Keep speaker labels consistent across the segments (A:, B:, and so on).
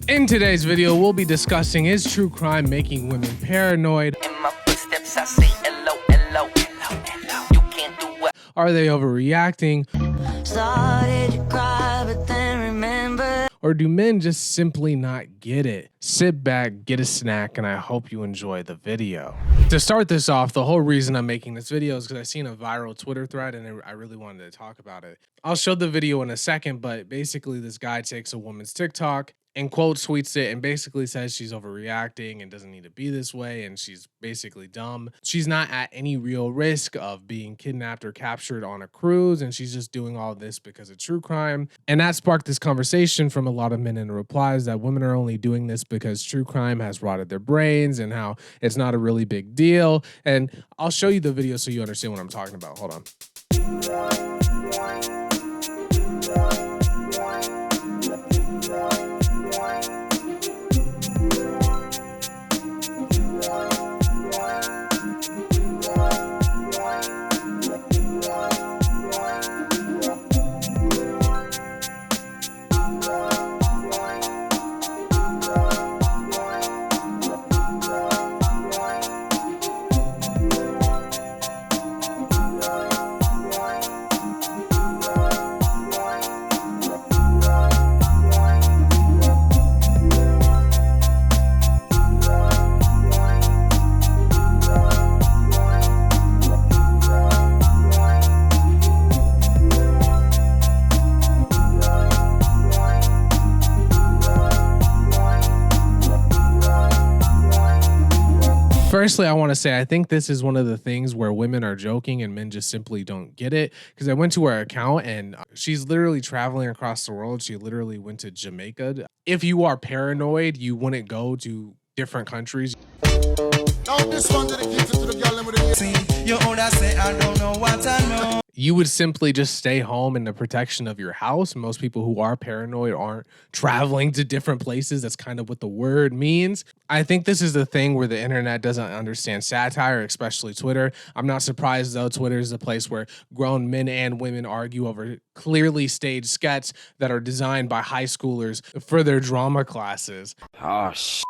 A: In today's video, we'll be discussing, is true crime making women paranoid?
B: In my footsteps, I say hello, hello, hello, hello. You can't do what?
A: Are they overreacting?
C: Started to cry, but then remember.
A: Or do men just simply not get it? Sit back, get a snack, and I hope you enjoy the video. To start this off, the whole reason I'm making this video is because I've seen a viral Twitter thread and I really wanted to talk about it. I'll show the video in a second, but basically this guy takes a woman's TikTok and quote tweets it and basically says she's overreacting and doesn't need to be this way and she's basically dumb. She's not at any real risk of being kidnapped or captured on a cruise, and she's just doing all this because of true crime. And that sparked this conversation from a lot of men in the replies that women are only doing this because true crime has rotted their brains and how it's not a really big deal. And I'll show you the video so you understand what I'm talking about. Hold on. Firstly, I want to say I think this is one of the things where women are joking and men just simply don't get it. Because I went to her account and she's literally traveling across the world. She literally went to Jamaica. If you are paranoid, you wouldn't go to different countries.
D: Now this one dedicated to the girl with the
E: You older say I don't know what I know.
A: You would simply just stay home in the protection of your house. Most people who are paranoid aren't traveling to different places. That's kind of what the word means. I think this is the thing where the internet doesn't understand satire, especially Twitter. I'm not surprised, though. Twitter is a place where grown men and women argue over clearly staged sketches that are designed by high schoolers for their drama classes.
F: Oh, shit.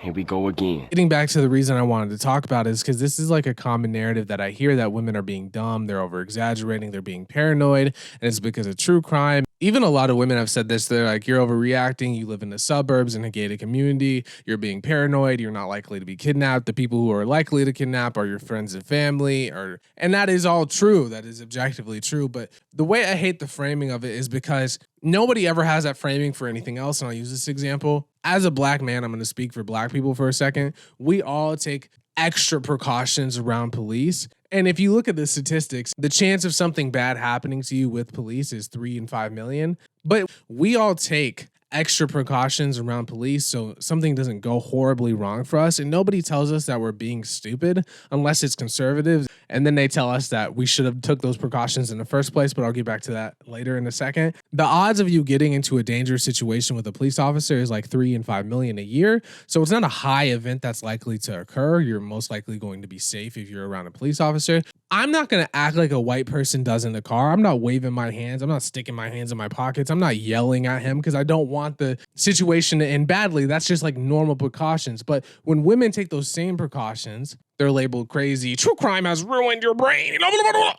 F: Here we go again.
A: Getting back to the reason I wanted to talk about it is because this is like a common narrative that I hear, that women are being dumb, they're over exaggerating, they're being paranoid, and it's because of true crime. Even a lot of women have said this. They're like, you're overreacting. You live in the suburbs in a gated community. You're being paranoid. You're not likely to be kidnapped. The people who are likely to kidnap are your friends and family. And that is all true. That is objectively true. But the way I hate the framing of it is because nobody ever has that framing for anything else. And I'll use this example. As a black man, I'm going to speak for black people for a second. We all take extra precautions around police. And if you look at the statistics, the chance of something bad happening to you with police is 3 in 5 million. But we all take extra precautions around police so something doesn't go horribly wrong for us. And nobody tells us that we're being stupid unless it's conservatives. And then they tell us that we should have took those precautions in the first place. But I'll get back to that later in a second. The odds of you getting into a dangerous situation with a police officer is like 3 in 5 million a year. So it's not a high event that's likely to occur. You're most likely going to be safe if you're around a police officer. I'm not going to act like a white person does in the car. I'm not waving my hands. I'm not sticking my hands in my pockets. I'm not yelling at him because I don't want the situation to end badly. That's just like normal precautions. But when women take those same precautions, they're labeled crazy. True crime has ruined your brain.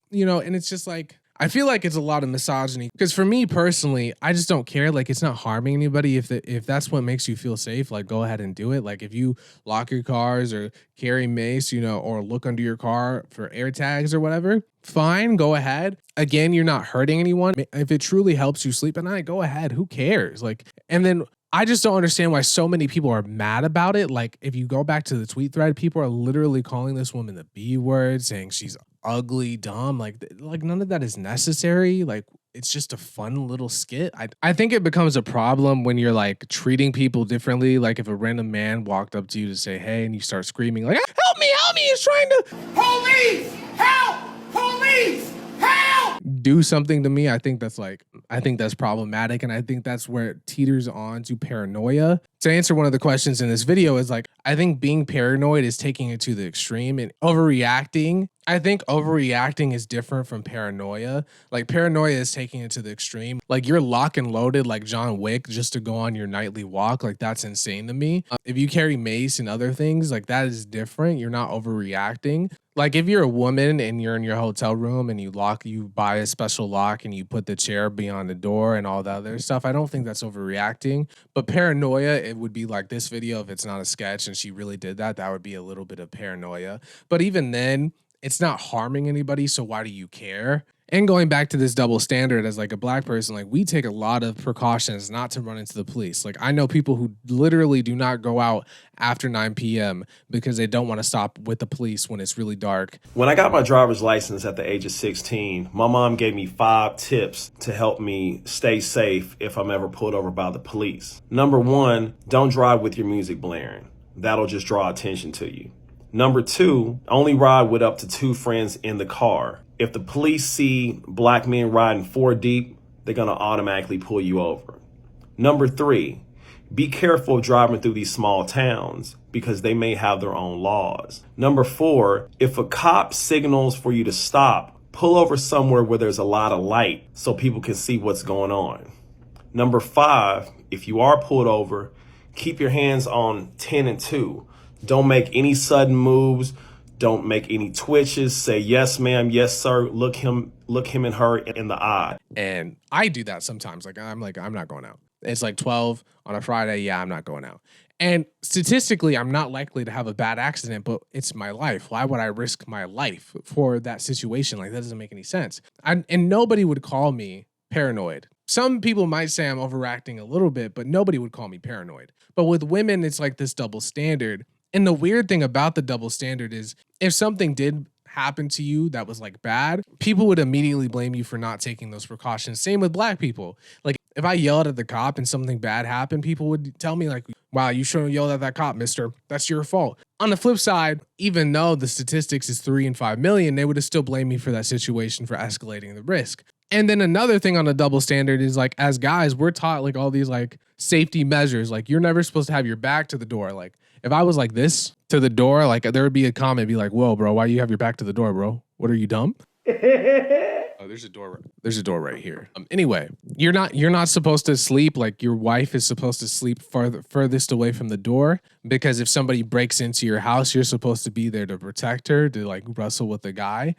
A: You know, and it's just like, I feel like it's a lot of misogyny because for me personally, I just don't care. Like, it's not harming anybody. If that's what makes you feel safe, like, go ahead and do it. Like, if you lock your cars or carry mace, you know, or look under your car for air tags or whatever, fine, go ahead. Again, you're not hurting anyone. If it truly helps you sleep at night, go ahead. Who cares? Like, and then I just don't understand why so many people are mad about it. Like, if you go back to the tweet thread, people are literally calling this woman the B word, saying she's ugly, dumb. Like none of that is necessary. Like, it's just a fun little skit. I think it becomes a problem when you're like treating people differently. Like, if a random man walked up to you to say, hey, and you start screaming like, help me, he's trying to
D: police! Help! Police! Help!
A: do something to me. I think that's problematic. And I think that's where it teeters on to paranoia. To answer one of the questions in this video is like, I think being paranoid is taking it to the extreme and overreacting. I think overreacting is different from paranoia. Like paranoia is taking it to the extreme. Like you're lock and loaded like John Wick just to go on your nightly walk. Like that's insane to me. If you carry mace and other things, like that is different. You're not overreacting. Like if you're a woman and you're in your hotel room and you buy a special lock and you put the chair beyond the door and all that other stuff, I don't think that's overreacting. But paranoia, it would be like this video. If it's not a sketch and she really did that, that would be a little bit of paranoia. But even then, it's not harming anybody, so why do you care? And going back to this double standard as like a black person, like we take a lot of precautions not to run into the police. Like I know people who literally do not go out after 9 p.m. because they don't want to stop with the police when it's really dark.
G: When I got my driver's license at the age of 16, my mom gave me 5 tips to help me stay safe if I'm ever pulled over by the police. Number 1, don't drive with your music blaring. That'll just draw attention to you. Number 2, only ride with up to 2 friends in the car. If the police see black men riding 4 deep, they're going to automatically pull you over. Number 3, be careful of driving through these small towns because they may have their own laws. Number 4, if a cop signals for you to stop, pull over somewhere where there's a lot of light so people can see what's going on. Number 5, if you are pulled over, keep your hands on 10 and 2. Don't make any sudden moves. Don't make any twitches. Say, yes, ma'am. Yes, sir. Look him and her in the eye.
A: And I do that sometimes. I'm not going out. It's like 12 on a Friday. Yeah, I'm not going out. And statistically, I'm not likely to have a bad accident, but it's my life. Why would I risk my life for that situation? Like, that doesn't make any sense. And nobody would call me paranoid. Some people might say I'm overacting a little bit, but nobody would call me paranoid. But with women, it's like this double standard. And the weird thing about the double standard is if something did happen to you that was like bad, people would immediately blame you for not taking those precautions. Same with black people. Like if I yelled at the cop and something bad happened, people would tell me like, wow, you shouldn't have yelled at that cop, mister. That's your fault. On the flip side, even though the statistics is 3 in 5 million, they would have still blamed me for that situation for escalating the risk. And then another thing on the double standard is like, as guys, we're taught like all these like safety measures. Like you're never supposed to have your back to the door. Like if I was like this to the door, like there would be a comment be like, whoa, bro, why do you have your back to the door, bro? What are you dumb? Oh, there's a door. There's a door right here. Anyway, you're not supposed to sleep. Like your wife is supposed to sleep furthest away from the door because if somebody breaks into your house, you're supposed to be there to protect her, to like wrestle with the guy.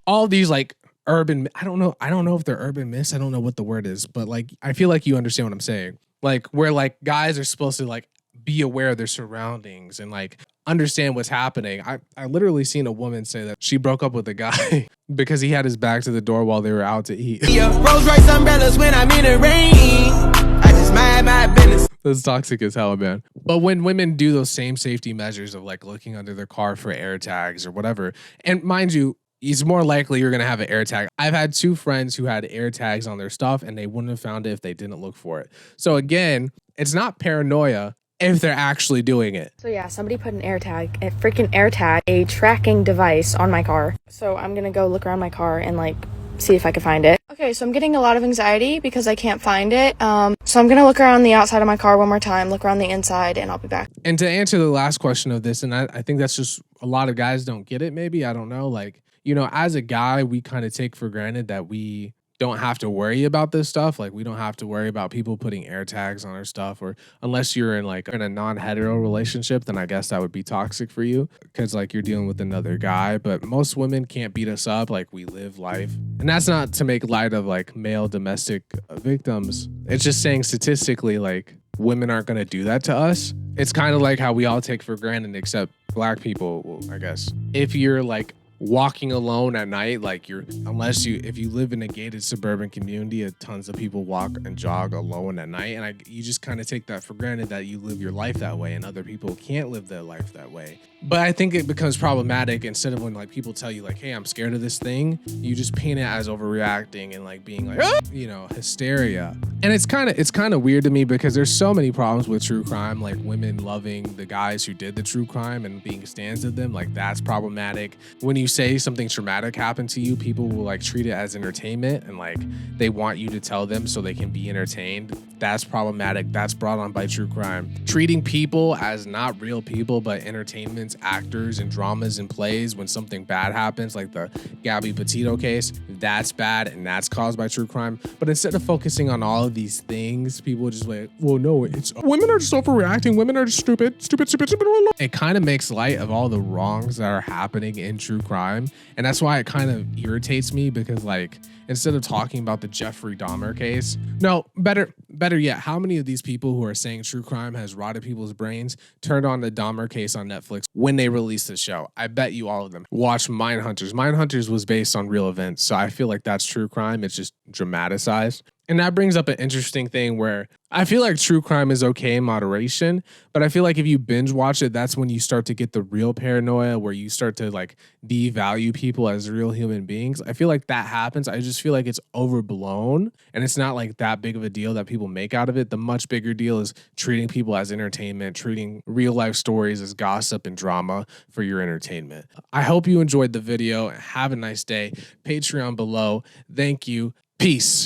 A: All these like urban, I don't know if they're urban myths. I don't know what the word is, but like I feel like you understand what I'm saying. Like where like guys are supposed to like be aware of their surroundings and like understand what's happening. I literally seen a woman say that she broke up with a guy because he had his back to the door while they were out to eat.
E: Yeah, Rolls Royce umbrellas when I'm in the rain. I just mind my business.
A: That's toxic as hell, man. But when women do those same safety measures of like looking under their car for air tags or whatever, and mind you, it's more likely you're going to have an air tag. I've had 2 friends who had air tags on their stuff and they wouldn't have found it if they didn't look for it. So again, it's not paranoia if they're actually doing it.
H: So yeah, somebody put an freaking air tag, a tracking device on my car. So I'm going to go look around my car and like see if I can find it. Okay, so I'm getting a lot of anxiety because I can't find it. So I'm going to look around the outside of my car one more time, look around the inside, and I'll be back.
A: And to answer the last question of this, and I think that's just a lot of guys don't get it maybe, I don't know, like, you know, as a guy, we kind of take for granted that we don't have to worry about this stuff. Like we don't have to worry about people putting air tags on our stuff, or unless you're in like in a non-hetero relationship, then I guess that would be toxic for you because like you're dealing with another guy. But most women can't beat us up. Like we live life. And that's not to make light of like male domestic victims. It's just saying statistically, like women aren't going to do that to us. It's kind of like how we all take for granted, except black people, well, I guess. If you're like walking alone at night, like if you live in a gated suburban community, tons of people walk and jog alone at night, and you just kind of take that for granted that you live your life that way and other people can't live their life that way. But I think it becomes problematic instead of when like people tell you like, hey, I'm scared of this thing, you just paint it as overreacting and like being like, you know, hysteria. And it's kind of weird to me because there's so many problems with true crime, like women loving the guys who did the true crime and being stands of them. Like that's problematic. When you say something traumatic happened to you, people will like treat it as entertainment and like they want you to tell them so they can be entertained. That's problematic. That's brought on by true crime. Treating people as not real people, but entertainments, actors, and dramas and plays when something bad happens, like the Gabby Petito case, that's bad and that's caused by true crime. But instead of focusing on all of these things, people just like, well, no, it's women are just overreacting. Women are just stupid. It kind of makes light of all the wrongs that are happening in true crime. And that's why it kind of irritates me because like, instead of talking about the Jeffrey Dahmer case, no, better yet, how many of these people who are saying true crime has rotted people's brains turned on the Dahmer case on Netflix when they released the show? I bet you all of them watched Mindhunters. Mindhunters was based on real events, so I feel like that's true crime. It's just dramatized. And that brings up an interesting thing where I feel like true crime is okay in moderation, but I feel like if you binge watch it, that's when you start to get the real paranoia where you start to like devalue people as real human beings. I feel like that happens. I just feel like it's overblown and it's not like that big of a deal that people make out of it. The much bigger deal is treating people as entertainment, treating real life stories as gossip and drama for your entertainment. I hope you enjoyed the video. Have a nice day. Patreon below. Thank you. Peace.